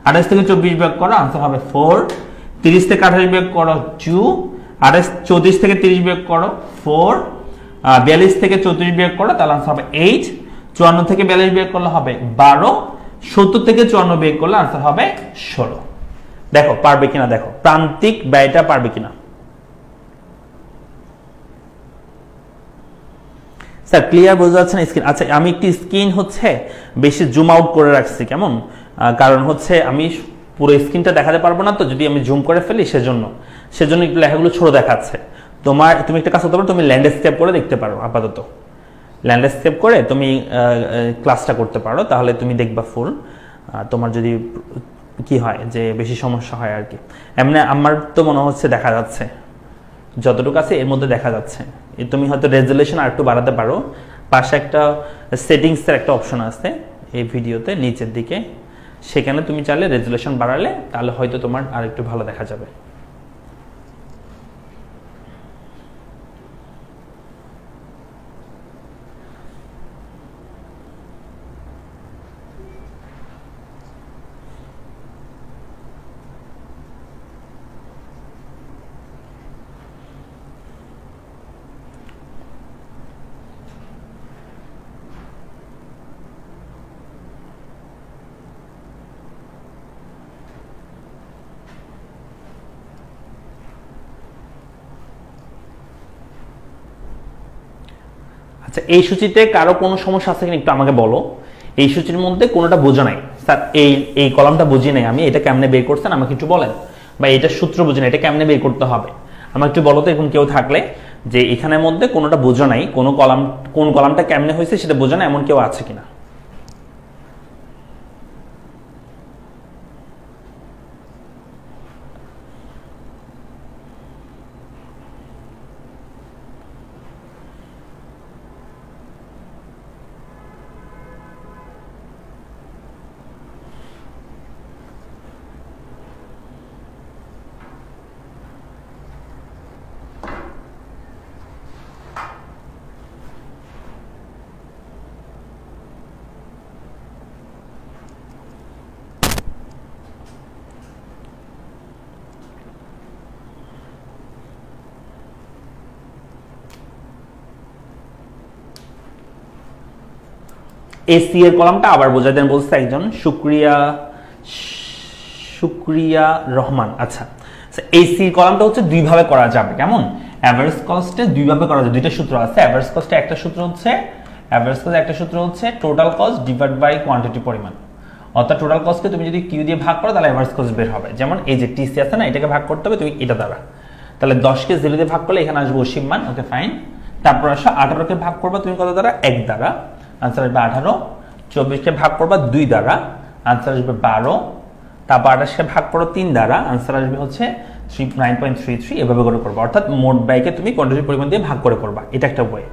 28 থেকে 24 বিয়োগ করো, আনসার হবে 4। 30 থেকে 28 বিয়োগ করো 2। 34 থেকে 30 বিয়োগ করো 4। 42 থেকে 34 বিয়োগ করো, তাহলে আনসার হবে 8। 54 থেকে 42 বিয়োগ করলে হবে 12। 70 থেকে 54 বিয়োগ করলে আনসার হবে 16। দেখো পারবে কিনা, দেখো প্রান্তিক ব্যয়টা পারবে কিনা। স্যার ক্লিয়ার বোঝা যাচ্ছে না স্ক্রিন? আচ্ছা আমি একটি স্ক্রিন হচ্ছে বেশি জুম আউট করে রাখছি, কেমন? কারণ হচ্ছে আমি পুরো স্ক্রিনটা দেখাতে পারবো না, তো যদি আমি জুম করে ফেলি সেজন্য একটু লেখাগুলো ছোট দেখাচ্ছে। তুমি একটা কাজ করতে পারো, তুমি ল্যান্ডস্কেপ করে দেখতে পারো, আপাতত ল্যান্ডস্কেপ করে তুমি ক্লাসটা করতে পারো, তাহলে তুমি দেখবা ফুল। তোমার যদি কি হয় যে বেশি সমস্যা হয় আর কি, এমনি আমার তো মনে হচ্ছে দেখা যাচ্ছে, যতটুকু আছে এর মধ্যে দেখা যাচ্ছে। তুমি হয়তো রেজুলেশন আর একটু বাড়াতে পারো। পাশে একটা সেটিংসের একটা অপশন আছে এই ভিডিওতে নিচের দিকে, সেখানে তুমি চাইলে রেজুলেশন বাড়ালে তাহলে হয়তো তোমার আর একটু ভালো দেখা যাবে। আচ্ছা এই সূচিতে কারো কোনো সমস্যা আছে কিনা একটু আমাকে বলো। এই সূচির মধ্যে কোনোটা বোঝা নাই, স্যার এই কলামটা বুঝি নাই আমি, এটা কেমনে বের করছেন আমাকে একটু বলেন, বা এটা সূত্র বুঝি না, এটা কেমনে বের করতে হবে আমাকে একটু বলো তো। এখন কেউ থাকলে যে এখানের মধ্যে কোনোটা বোঝা নাই, কোন কলামটা কেমনে হয়েছে সেটা বোঝা না, এমন কেউ আছে কিনা? এসি এর কলামটা আবার বোঝাই দেন বলছে একজন শুক্রিয়া রহমান। আচ্ছা, এসি কলামটা হচ্ছে দুই ভাবে করা যাবে। কেমন? এভারেজ কস্টে দুই ভাবে করা যায়, দুইটা সূত্র আছে। এভারেজ কস্টে একটা সূত্র হচ্ছে total cost divide by quantity, পরিমাণ। অর্থাৎ টোটাল কস্টকে তুমি যদি কিউ দিয়ে ভাগ করো তাহলে এভারেজ কস্ট বের হবে। যেমন এই যে টিসি আছে না, এটাকে ভাগ করতে হবে তুমি এটা দ্বারা, তাহলে 10 কে 0 দিয়ে ভাগ করলে এখানে আসবে অসীম মান। Okay fine. তারপর আসো 18 কে ভাগ করবা তুমি কত দ্বারা? 1 দ্বারা, आंसर আসবে 18। 24 কে ভাগ করবা 2 দ্বারা, आंसर আসবে 12। তারপর 28 কে ভাগ করো 3 দ্বারা, आंसर আসবে হচ্ছে 9.33। এভাবে করে করবা, অর্থাৎ মোট ব্যয়কে তুমি কোয়ান্টিটি পরিমাণ দিয়ে ভাগ করে করবা। এটা একটা ওয়ে।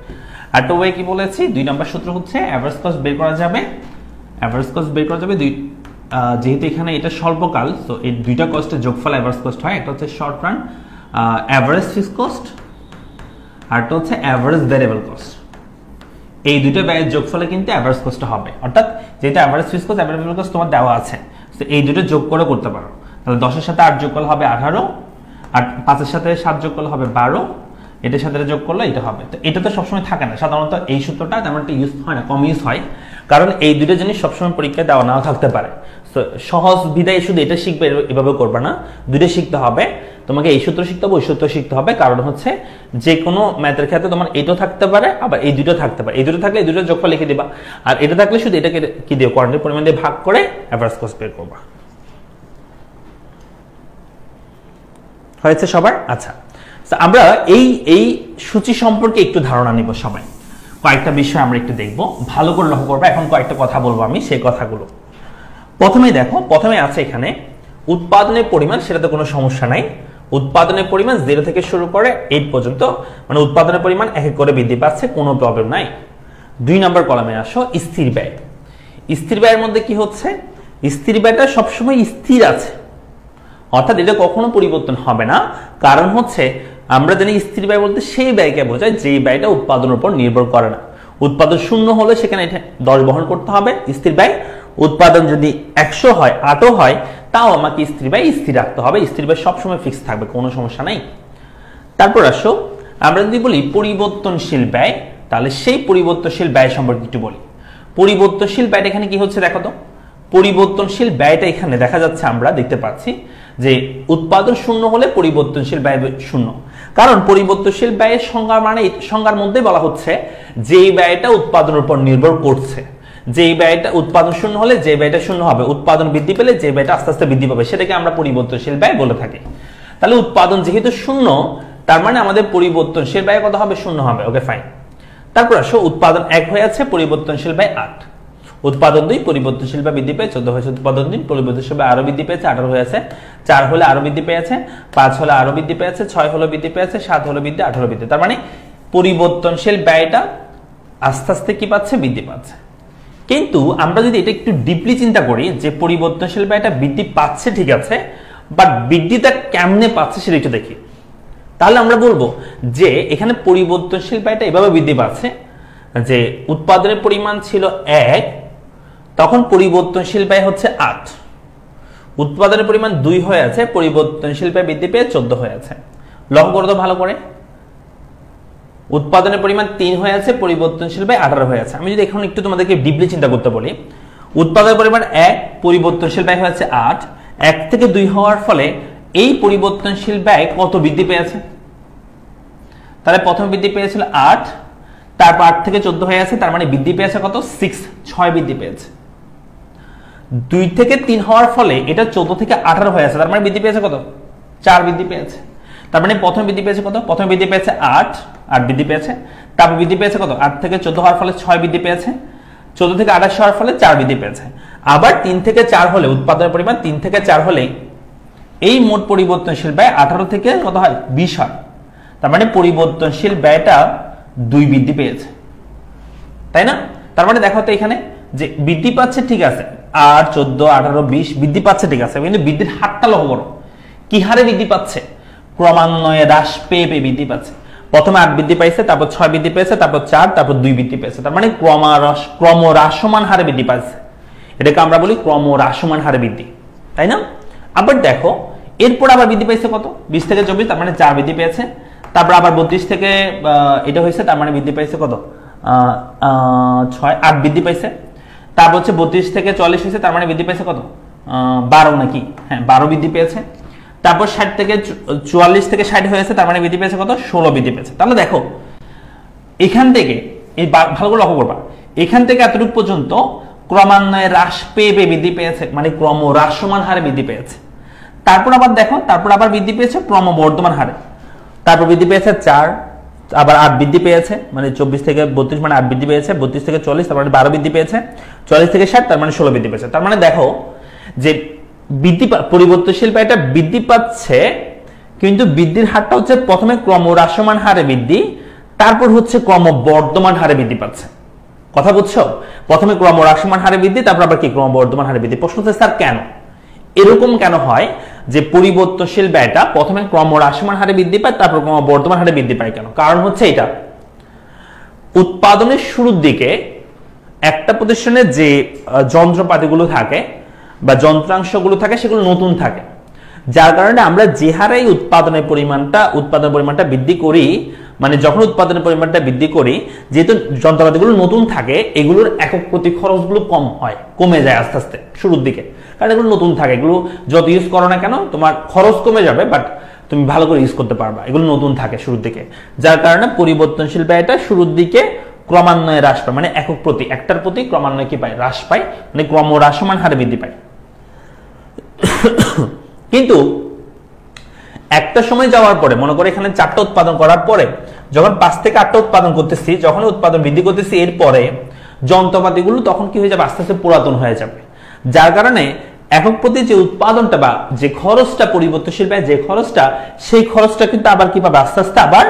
আরেকটা ওয়ে কি বলেছি, 2 নম্বর সূত্র হচ্ছে এভারেজ কস্ট বের করা যাবে। যেহেতু এখানে এটা স্বল্পকাল, তো এই দুইটা কস্টের যোগফল এভারেজ কস্ট হয়। একটা হচ্ছে short run average fixed cost, আরটা হচ্ছে এভারেজ ভ্যারিয়েবল কস্ট। এই দুটো ব্যয়ের যোগফলে কিন্তু এভারেজ কস্ট হবে। অর্থাৎ যেটা average fixed cost, average variable cost তোমার দেওয়া আছে, তো এই দুটো যোগ করে করতে পারো। তাহলে 10 এর সাথে 8 যোগ করলে হবে 18, আর 5 এর সাথে 7 যোগ করলে হবে 12, এটার সাথে যোগ করলে এটা হবে। তো এটা তো সবসময় থাকে না, সাধারণত এই সূত্রটা তেমন একটা ইউজ হয় না, কম ইউজ হয়, কারণ এই দুটো জিনিস সবসময় পরীক্ষায় দেওয়া নাও থাকতে পারে। তো সহজ বিধায় শুধু এটা শিখবে এভাবে করবে না, দুটো শিখতে হবে। তোমাকে এই সূত্র শিখতে হবে, ওই সূত্র শিখতে হবে। কারণ হচ্ছে যে কোনো ম্যাথের ক্ষেত্রে তোমার এটাও থাকতে পারে, আবার এই দুটো থাকতে পারে। এই দুটো থাকলে এই দুটো যোগফল লিখে দিবা, আর এটা থাকলে শুধু এটাকে কি দিও, কোয়ান্টিটি পরিমাণ দিয়ে ভাগ করে এভারেজ কস্ট বের করবা। হয়েছে সবার? আচ্ছা, আমরা এই সূচি সম্পর্কে একটু ধারণা নিব সবাই। কয়েকটা বিষয় আমরা একটু দেখব, ভালো করে লক্ষ্য করবো। এখন কয়েকটা কথা বলবো আমি, সেই কথাগুলো। প্রথমে আছে এখানে উৎপাদনের পরিমাণ, সেটাতে কোনো সমস্যা নাই। উৎপাদনের পরিমাণ 0 থেকে শুরু করে 8 পর্যন্ত, মানে উৎপাদনের পরিমাণ এক এক করে বৃদ্ধি পাচ্ছে, কোনো প্রবলেম নাই। 2 নম্বর কলামে আসো, স্থির ব্যয়। স্থির ব্যয়ের মধ্যে কি হচ্ছে, স্থির ব্যয়টা সবসময় স্থির আছে, অর্থাৎ এটা কখনো পরিবর্তন হবে না। কারণ হচ্ছে আমরা জানি স্থির ব্যয় বলতে সেই ব্যয়কে বোঝায় যে ব্যয়টা উৎপাদনের উপর নির্ভর করে না। উৎপাদন 0 হলে সেখানে এটা 10 বহন করতে হবে স্থির ব্যয়। উৎপাদন যদি 100 হয়, 8 হয়, তাও আমাকে স্থির ব্যয় স্থির রাখতে হবে। স্থির ব্যয় সবসময় ফিক্স থাকবে, কোনো সমস্যা নাই। তারপর আসো, আমরা যদি বলি পরিবর্তনশীল ব্যয়, তাহলে সেই পরিবর্তনশীল ব্যয় সম্পর্কে একটু বলি। পরিবর্তনশীল ব্যয়টা এখানে কি হচ্ছে দেখো তো, পরিবর্তনশীল ব্যয়টা এখানে দেখা যাচ্ছে, আমরা দেখতে পাচ্ছি যে উৎপাদন 0 হলে পরিবর্তনশীল ব্যয় 0। কারণ পরিবর্তনশীল ব্যয়ের সংজ্ঞার মধ্যে বলা হচ্ছে যেই ব্যয়টা উৎপাদনের উপর নির্ভর করছে। যেই ব্যয়টা উৎপাদন 0 হলে যে ব্যয়টা 0 হবে, উৎপাদন বৃদ্ধি পেলে যে ব্যয়টা আস্তে আস্তে বৃদ্ধি পাবে, সেটাকে আমরা পরিবর্তনশীল ব্যয় বলে থাকি। তাহলে উৎপাদন যেহেতু 0, তার মানে আমাদের পরিবর্তনশীল ব্যয় কত হবে? 0 হবে। Okay fine. তারপর আসো, উৎপাদন 1 হয়ে আছে, পরিবর্তনশীল ব্যয় 8। উৎপাদন 2, পরিবর্তনশীল ব্যয় বৃদ্ধি পেয়ে 14 হয়েছে। উৎপাদন 3, পরিবর্তনশীল ব্যয় আরো বৃদ্ধি পেয়েছে, 18 হয়েছে। 4 হলে আরো বৃদ্ধি পেয়েছে, 5 হলে আরো বৃদ্ধি পেয়েছে, 6 হলে বৃদ্ধি পেয়েছে, 7 হলে বৃদ্ধি, 18 বৃদ্ধি। তার মানে পরিবর্তনশীল ব্যয়টা আস্তে আস্তে কি পাচ্ছে? বৃদ্ধি পাচ্ছে। কিন্তু আমরা যদি এটা একটু ডিপলি চিন্তা করি, যে পরিবর্তনশীল ব্যয়টা বৃদ্ধি পাচ্ছে ঠিক আছে, বাট বৃদ্ধিটা কেমনে পাচ্ছে সেটা একটু দেখি। তাহলে আমরা বলবো যে এখানে পরিবর্তনশীল ব্যয়টা এভাবে বৃদ্ধি পাচ্ছে যে উৎপাদনের পরিমাণ ছিল 1, তখন পরিবর্তনশীল ব্যয় হচ্ছে 8। উৎপাদনের পরিমাণ 2 হয়ে আছে, পরিবর্তনশীল ব্যয় বৃদ্ধি পেয়ে 14 হয়ে আছে। লক্ষ্য করো তো ভালো করে, উৎপাদনের পরিমাণ 3 হয়ে আছে, পরিবর্তনশীল ব্যয় 18 হয়ে আছে। আমি যদি এখন একটু তোমাদেরকে ডিপলি চিন্তা করতে বলি, উৎপাদনের পরিমাণ 1, পরিবর্তনশীল ব্যয় হয়েছে 8, 1 থেকে 2 হওয়ার ফলে এই পরিবর্তনশীল ব্যয় কত বৃদ্ধি পেয়েছে? তাহলে প্রথম বৃদ্ধি পেয়েছিল 8, তারপর 8 থেকে 14 হয়ে আছে, তার মানে বৃদ্ধি পেয়েছে কত? 6 বৃদ্ধি পেয়েছে। 2 থেকে 3 হওয়ার ফলে এটা 14 থেকে 18 হয়ে আছে, তার মানে বৃদ্ধি পেয়েছে কত? 4 বৃদ্ধি পেয়েছে। তার মানে প্রথম বৃদ্ধি পেয়েছে কত? প্রথম বৃদ্ধি পেয়েছে 8 বৃদ্ধি পেয়েছে। তারপর বৃদ্ধি পেয়েছে কত? 8 থেকে 14 হওয়ার ফলে 6 বৃদ্ধি পেয়েছে। 14 থেকে 28 হওয়ার ফলে 4 বৃদ্ধি পেয়েছে। আবার 3 থেকে 4 হলে, উৎপাদনের পরিমাণ 3 থেকে 4 হলে এই মোট পরিবর্তনশীল ব্যয় 18 থেকে কত হয়? 20 হয়। তার মানে পরিবর্তনশীল ব্যয়টা 2 বৃদ্ধি পেয়েছে, তাই না? তার মানে দেখো তো এখানে যে বৃদ্ধি পাচ্ছে ঠিক আছে, 8, 14, 18, 20 বৃদ্ধি পাচ্ছে ঠিক আছে, কিন্তু বৃদ্ধির হারটা লক্ষ্য করো, কি হারে বৃদ্ধি পাচ্ছে? ক্রমান্বয়ে হ্রাস পেয়ে বৃদ্ধি পাচ্ছে। প্রথমে 8 বৃদ্ধি পাইছে, তারপর 6 বৃদ্ধি পেয়েছে, তারপর 4, তারপর 2 বৃদ্ধি পেয়েছে। তার মানে ক্রমহ্রাসমান হারে বৃদ্ধি পাচ্ছে। এটাকে আমরা বলি ক্রমহ্রাসমান হারে বৃদ্ধি, তাই না? আবার দেখো এরপর আবার বৃদ্ধি পাইছে কত? 20 থেকে 24, তার মানে 4 বৃদ্ধি পেয়েছে। তারপর আবার 32 থেকে এটা হয়েছে, তার মানে বৃদ্ধি পাইছে কত? 6, 8 বৃদ্ধি পাইছে। তারপর হচ্ছে 32 থেকে 40 হয়েছে, তার মানে বৃদ্ধি পেয়েছে কত 12 নাকি, হ্যাঁ 12 বৃদ্ধি পেয়েছে। তারপর 60 থেকে 44 থেকে 60 হয়েছে, তার মানে বৃদ্ধি পেয়েছে কত 16 বৃদ্ধি পেয়েছে। তাহলে দেখো এখান থেকে এই ভালো করে লক্ষ্য করবা, এখান থেকে এতটুকু পর্যন্ত ক্রমান্বয়ে হ্রাস পেয়ে বৃদ্ধি পেয়েছে, মানে ক্রম হ্রাসমান হারে বৃদ্ধি পেয়েছে। তারপর আবার দেখো, তারপর আবার বৃদ্ধি পেয়েছে ক্রমবর্ধমান হারে, তারপর বৃদ্ধি পেয়েছে 4, আবার 8 বৃদ্ধি পেয়েছে, মানে 24 থেকে 32 মানে 8 বৃদ্ধি পেয়েছে, 32 থেকে 40 তার মানে 12 বৃদ্ধি পেয়েছে, 40 থেকে 60 তার মানে 16 বৃদ্ধি পেয়েছে। তার মানে দেখো যে পরিবর্তনশীল ব্যয়টা বৃদ্ধি পাচ্ছে, কিন্তু বৃদ্ধির হারটা হচ্ছে প্রথমে ক্রমহ্রাসমান হারে বৃদ্ধি, তারপর হচ্ছে ক্রমবর্ধমান হারে বৃদ্ধি পাচ্ছে। কথা বুঝছো? প্রথমে ক্রমহ্রাসমান হারে বৃদ্ধি, তারপর আবার কি ক্রমবর্ধমান হারে বৃদ্ধি। প্রশ্ন হচ্ছে স্যার কেন এরকম কেন হয় যে পরিবর্তনশীল ব্যয়টা প্রথমে ক্রমহ্রাসমান হারে বৃদ্ধি পায়, তারপর ক্রমবর্ধমান হারে বৃদ্ধি পায় কেন? কারণ হচ্ছে এটা, উৎপাদনের শুরুর দিকে একটা প্রতিষ্ঠানের যে যন্ত্রপাতিগুলো থাকে বা যন্ত্রাংশগুলো থাকে সেগুলো নতুন থাকে, যার কারণে আমরা যে হারে উৎপাদন পরিমাণটা বৃদ্ধি করি, মানে যখন উৎপাদনের পরিমাণটা বৃদ্ধি করি, যেহেতু যন্ত্রপাতিগুলো নতুন থাকে এগুলোর একক প্রতি খরচগুলো কমে যায় আস্তে আস্তে শুরুর দিকে, কারণ এগুলো নতুন থাকে। এগুলো যত ইউজ করো না কেন তোমার খরচ কমে যাবে, বাট তুমি ভালো করে ইউজ করতে পারবা, এগুলো নতুন থাকে শুরুর দিকে, যার কারণে পরিবর্তনশীল ব্যয়টা শুরুর দিকে ক্রমান্বয়ে হ্রাস পায়, মানে একক প্রতি একটার প্রতি ক্রমান্বয়ে কি পায় হ্রাস পায়, মানে ক্রমহ্রাসমান হারে বৃদ্ধি পায়। কিন্তু একটা সময় যাওয়ার পরে, মনে করে এখানে 4টা উৎপাদন করার পরে যখন 5 থেকে 8টা উৎপাদন করতেছি, যখন উৎপাদন বৃদ্ধি করতেছি, এরপরে যন্ত্রপাতিগুলো তখন কি হয়ে যাবে, আস্তে আস্তে পুরাতন হয়ে যাবে, যার কারণে একক প্রতি যে উৎপাদনটা বা যে খরচটা পরিবর্তনশীল ব্যয়, যে খরচটা, সেই খরচটা কিন্তু আবার কি পাবে, আস্তে আস্তে আবার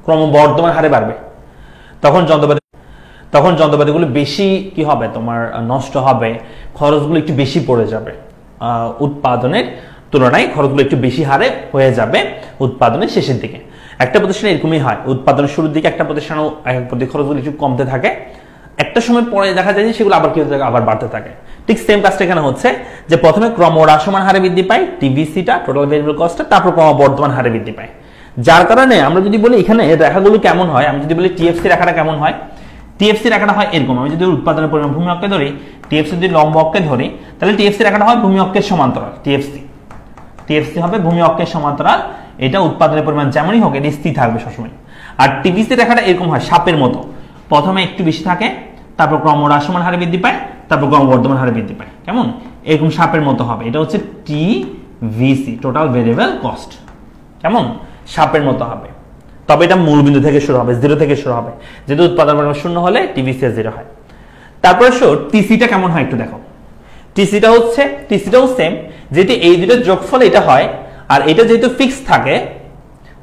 ক্রমবর্ধমান হারে বাড়বে। তখন যন্ত্রপাতিগুলো বেশি কি হবে, তোমার নষ্ট হবে, খরচগুলো একটু বেশি পড়ে যাবে, উৎপাদনের তুলনায় খরচগুলো একটু বেশি হারে হয়ে যাবে উৎপাদনের শেষের দিকে। একটা প্রতিষ্ঠানে এরকমই হয়, উৎপাদনের শুরুর দিকে একটা প্রতিষ্ঠানও একক প্রতি খরচগুলো একটু কমতে থাকে, একটা সময় পরে দেখা যায় যে সেগুলো আবার কি হতে থাকে, আবার বাড়তে থাকে। ঠিক সেম কাজটা এখানে হচ্ছে যে প্রথমে ক্রমহ্রাসমান হারে বৃদ্ধি পায় টিভিসিটা, টোটাল ভেরিয়েবল কস্টটা, তারপর ক্রমবর্ধমান হারে বৃদ্ধি পায়। যার কারণে আমরা যদি বলি এখানে রেখাগুলো কেমন হয়, আমি যদি বলি টিএফসি রেখাটা কেমন হয়, টিএফসি রেখাটা হয় এরকম। আমি যদি উৎপাদনের পরিমাণ ভূমি অক্ষে ধরি, টিএফসি যদি লম্ব অক্ষে ধরি, তাহলে টিএফসি রেখাটা হয় ভূমি অক্ষের সমান্তরাল। টিএফসি হবে ভূমি অক্ষের সমান্তরাল, এটা উৎপাদনের পরিমাণ যেমনই হোক এটা স্থির থাকবে সবসময়। আর টিভিসি রেখাটা এরকম হয় সাপের মতো, প্রথমে একটু বেশি থাকে, তারপর ক্রমহ্রাসমান হারে বৃদ্ধি পায়, তারপর ক্রমবর্ধমান হারে বৃদ্ধি পায়। কেমন এরকম সাপের মতো হবে, এটা হচ্ছে টিভিসি, টোটাল ভেরিয়েবল কস্ট। কেমন সাপের মতো হবে, তবে এটা মূলবিন্দু থেকে শুরু হবে, 0 থেকে শুরু হবে, যেহেতু উৎপাদন পরিমাণ 0 হলে টিভিসি 0 হয়। তারপরে টিসিটা কেমন হয় একটু দেখো, টিসিটাও সেম, যেটি এই দুটোর যোগফল এটা হয়, আর এটা যেহেতু ফিক্স থাকে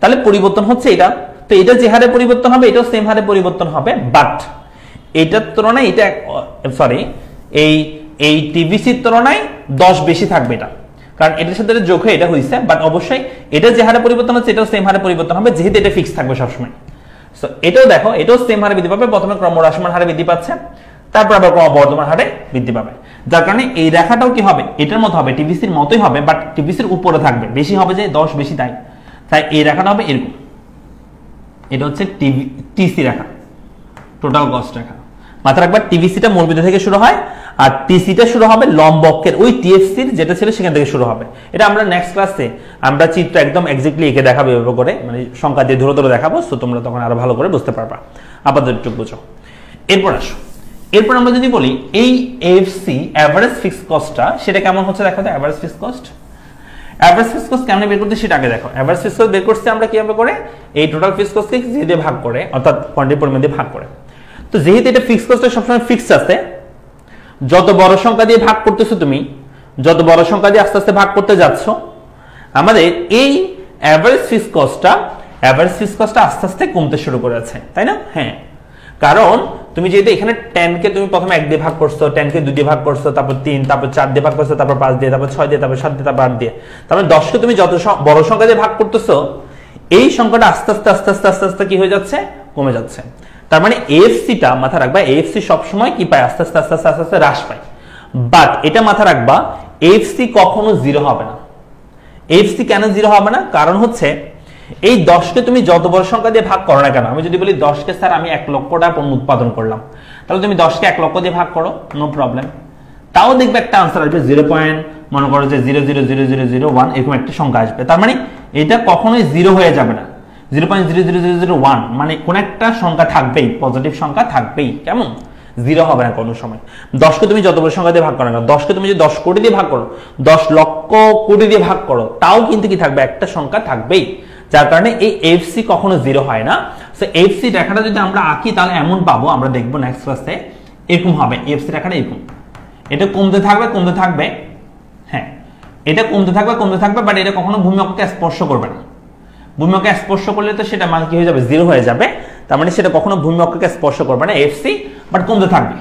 তাহলে পরিবর্তন হচ্ছে এটা, তো এটা যে হারে পরিবর্তন হবে এটাও সেম হারে পরিবর্তন হবে, বাট এটার তুলনায় এটা এই টিভিসির তুলনায় 10 বেশি থাকবে এটা, কারণ এটার সাথে যোগ হয়ে এটা হয়েছে, বাট অবশ্যই এটা যে হারে পরিবর্তন হচ্ছে এটাও সেম হারে পরিবর্তন হবে, যেহেতু এটা ফিক্স থাকবে সবসময়। সো এটাও দেখো, এটাও সেম হারে বৃদ্ধি পাবে, প্রথমে ক্রমহ্রাসমান হারে বৃদ্ধি পাচ্ছে, তারপর আবার ক্রমবর্ধমান হারে বৃদ্ধি পাবে, যার কারণে এই রেখাটাও কি হবে, এটার মতো হবে, টিভিসির মতোই হবে, বাট টিভিসির উপরে থাকবে, বেশি হবে যে 10 বেশি, তাই এই রেখাটা হবে এরকম। এটা হচ্ছে টিসি রেখা, টোটাল কস্ট রেখা। মাথায় রাখবা টিভিসিটা মূলবিন্দু থেকে শুরু হয়, আর টিসিটা শুরু হবে লম্ব অক্ষের ওই টিএফসির যেটা ছিল সেখান থেকে শুরু হবে। এটা আমরা নেক্সট ক্লাসে আমরা চিত্র একদম এক্স্যাক্টলি এঁকে দেখাবো, এভাবে করে মানে সংখ্যা দিয়ে ধরে ধরে দেখাবো, তো তোমরা তখন আরো ভালো করে বুঝতে পারবা, আপাতত একটু বুঝো। এরপর আমরা যদি বলি এই এফসি এভারেজ ফিক্সড কস্টটা, সেটা কেমন হচ্ছে দেখো তো। এভারেজ ফিক্সড কস্ট কেমনে বের করতে সেটা আগে দেখো। এভারেজ ফিক্সড কস্ট বের করতে আমরা কিভাবে করে, এই টোটাল ফিক্সড কস্টকে জি দিয়ে ভাগ করে, অর্থাৎ কোয়ান্টিটির পরিমাণ দিয়ে ভাগ করে। তো যেহেতু এটা ফিক্সড কস্টটা সবসময় ফিক্সড আছে, যত বড় সংখ্যা দিয়ে ভাগ করতেছো তুমি, যত বড় সংখ্যা দিয়ে আস্তে আস্তে ভাগ করতে যাচ্ছ, আমাদের এই এভারেজ ফিক্সড কস্টটা আস্তে আস্তে কমতে শুরু করেছে, তাই না? হ্যাঁ, কারণ তুমি যেহেতু এখানে 10 কে তুমি প্রথমে 1 দিয়ে ভাগ করছো, 10 কে 2 দিয়ে ভাগ করছো, তারপর 3, তারপর 4 দিয়ে ভাগ করছো, তারপর 5 দিয়ে, তারপর 6 দিয়ে, তারপর 7 দিয়ে, তারপর 8 দিয়ে, তারপর 10 কে তুমি যত বড় সংখ্যা দিয়ে ভাগ করতেছো, এই সংখ্যাটা আস্তে আস্তে কি হয়ে যাচ্ছে, কমে যাচ্ছে। তার মানে এএফসিটা মাথা রাখবা, এএফসি সবসময় কি পায়, আস্তে আস্তে হ্রাস পায়। বাট এটা মাথা রাখবা, এএফসি কখনো 0 হবে না। এএফসি কেন 0 হবে না? কারণ হচ্ছে এই 10 কে তুমি যত বড় সংখ্যা দিয়ে ভাগ করো না কেন, আমি যদি বলি 10 কে স্যার আমি 1 লক্ষ টাকা পণ্য উৎপাদন করলাম, তাহলে তুমি 10 কে 1 লক্ষ দিয়ে ভাগ করো, নো প্রবলেম, তাও দেখবে একটা আনসার আসবে 0. মনে করো যে 0.00001 এরকম একটা সংখ্যা আসবে। তার মানে এটা কখনোই 0 হয়ে যাবে না, 0.00001 মানে কোন একটা সংখ্যা থাকবেই, পজিটিভ সংখ্যা থাকবেই, কেমন, 0 হবে না কোনো সময়। 10 কে তুমি যত বড় সংখ্যা দিয়ে ভাগ করো না, 10 কে তুমি যদি 10 কোটি দিয়ে ভাগ করো, 10 লক্ষ কোটি দিয়ে ভাগ করো, তাও কিন্তু কি থাকবে, একটা সংখ্যা থাকবেই, যার কারণে এই এফসি কখনো 0 হয় না। সো এফসি রেখাটা যদি আমরা আঁকি তাহলে এমন পাবো, আমরা দেখবো নেক্সট ক্লাসে এরকম হবে, এফসি রেখাটা এরকম, এটা কমতে থাকবে, হ্যাঁ এটা কমতে থাকবে, বাট এটা কখনো ভূমি অক্ষকে স্পর্শ করবে না। ভূমি অক্ষকে স্পর্শ করলে তো সেটা মান কি হয়ে যাবে, 0 হয়ে যাবে। তার মানে সেটা কখনো ভূমি অক্ষকে স্পর্শ করবে না এফসি, বাট কমতে থাকবে,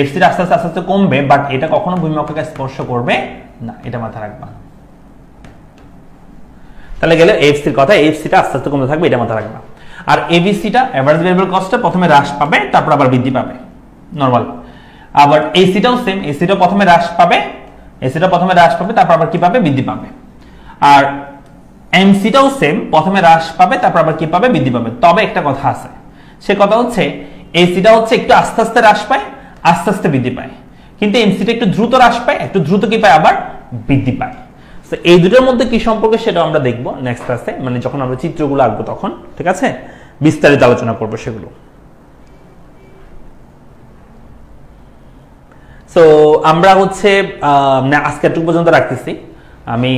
এফসি আস্তে আস্তে কমবে, বাট এটা কখনো ভূমি অক্ষকে স্পর্শ করবে না, এটা মাথায় রাখবা। তাহলে গেলে এফসির কথা, এফসিটা আস্তে আস্তে কমতে থাকবে, এটা মাথায় রাখবা। আর এবিসিটা এভারেজ ভেরিয়েবল কস্টটা প্রথমে হ্রাস পাবে, তারপর আবার বৃদ্ধি পাবে, নরমাল। আবার এসিটাও সেম, এসিটা প্রথমে হ্রাস পাবে, তারপর আবার কি পাবে, বৃদ্ধি পাবে। আর এমসিটাও সেম, প্রথমে হ্রাস পাবে, তারপর আবার কি পাবে, বৃদ্ধি পাবে। তবে একটা কথা আছে, সে কথা হচ্ছে এসিটা হচ্ছে একটু আস্তে আস্তে হ্রাস পায়, আস্তে আস্তে বৃদ্ধি পায়, কিন্তু এমসিটা একটু দ্রুত হ্রাস পায়, একটু দ্রুত কি পায়, আবার বৃদ্ধি পায়। তো এই দুটোর মধ্যে কি সম্পর্ক সেটা আমরা দেখবো নেক্সট ক্লাসে, মানে যখন আমরা চিত্রগুলো আঁকবো তখন, ঠিক আছে, বিস্তারিত আলোচনা করবো সেগুলো। তো আমরা হচ্ছে আজকে একটু পর্যন্ত রাখতেছি, আমি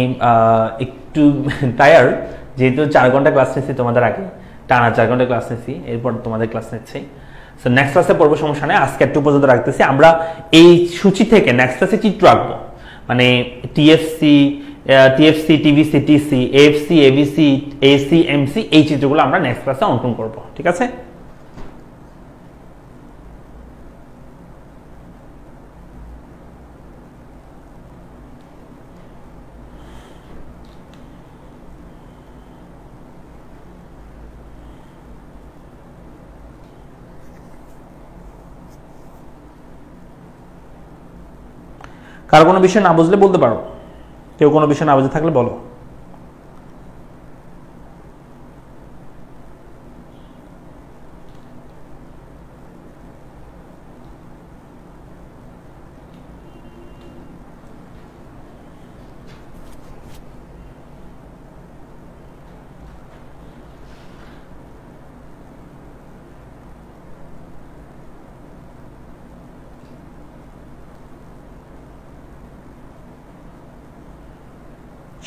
একটু টায়ার্ড, যেহেতু 4 ঘন্টা ক্লাস নিচ্ছি তোমাদের আগে, টানা 4 ঘন্টা ক্লাস নিচ্ছি, এরপর তোমাদের ক্লাস নিচ্ছি। সো নেক্সট ক্লাসে পড়বো, সমস্যা নেই, আজকে একটু পর্যন্ত রাখতেছি। আমরা এই সূচি থেকে নেক্সট ক্লাসে চিত্র আঁকবো, মানে TFC, TVC, TC, FC, ABC, AC, MC, এই চিত্রগুলো আমরা নেক্সট ক্লাসে অঙ্কন করব, ঠিক আছে। কার কোনো বিষয় না বুঝলে বলতে পারো, কেউ কোনো বিষয় না বুঝে থাকলে বলো।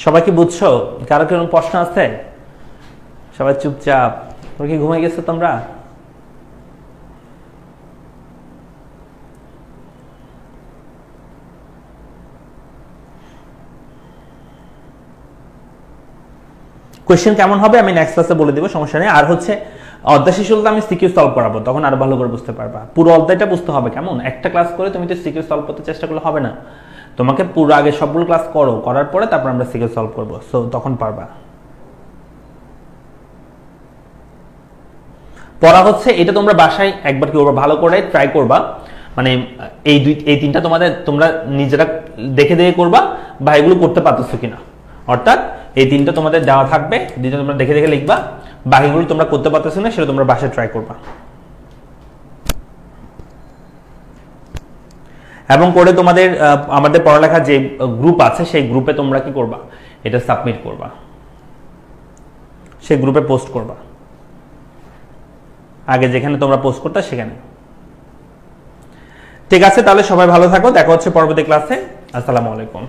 সবাই কি বুঝছো? কারো কোনো প্রশ্ন আছে? সবাই চুপচাপ, তোমরা কি ঘুমাই গেছো তোমরা? কোয়েশ্চেন কেমন হবে আমি নেক্সট ক্লাসে বলে দিব, সমস্যা নেই। আর হচ্ছে অধ্যায় শেষ হলে আমি সিকিউ সলভ করাবো, তখন আরো ভালো করে বুঝতে পারবা। পুরো অধ্যায়টা বুঝতে হবে, কেমন, একটা ক্লাস করে তুমি তো সিকিউ সলভ করতে চেষ্টা করলে হবে না, তোমাকে পুরো আগে সবগুলো ক্লাস করো, করার পরে তারপর আমরা সিকিউ সলভ করবো, সো তখন পারবা। পড়া হচ্ছে এটা তোমরা বাসায় একবার কি করবা, ভালো করে ট্রাই করবা, মানে এই তিনটা তোমরা নিজেরা দেখে দেখে করবা, বা এগুলো করতে পারতেছো কিনা, অর্থাৎ এই তিনটা তোমাদের দেওয়া থাকবে, যেটা তোমরা দেখে দেখে লিখবা, বাকিগুলো তোমরা করতে পারতেছো না সেটা তোমরা বাসায় ট্রাই করবা, এবং করে তোমাদের আমাদের পড়ালেখার যে গ্রুপ আছে সেই গ্রুপে তোমরা কি করবা, এটা সাবমিট করবা, সেই গ্রুপে পোস্ট করবা, আগে যেখানে তোমরা পোস্ট করতে সেখানে। ঠিক আছে, তাহলে সবাই ভালো থাকো, দেখা হচ্ছে পরবর্তী ক্লাসে। আসসালামু আলাইকুম।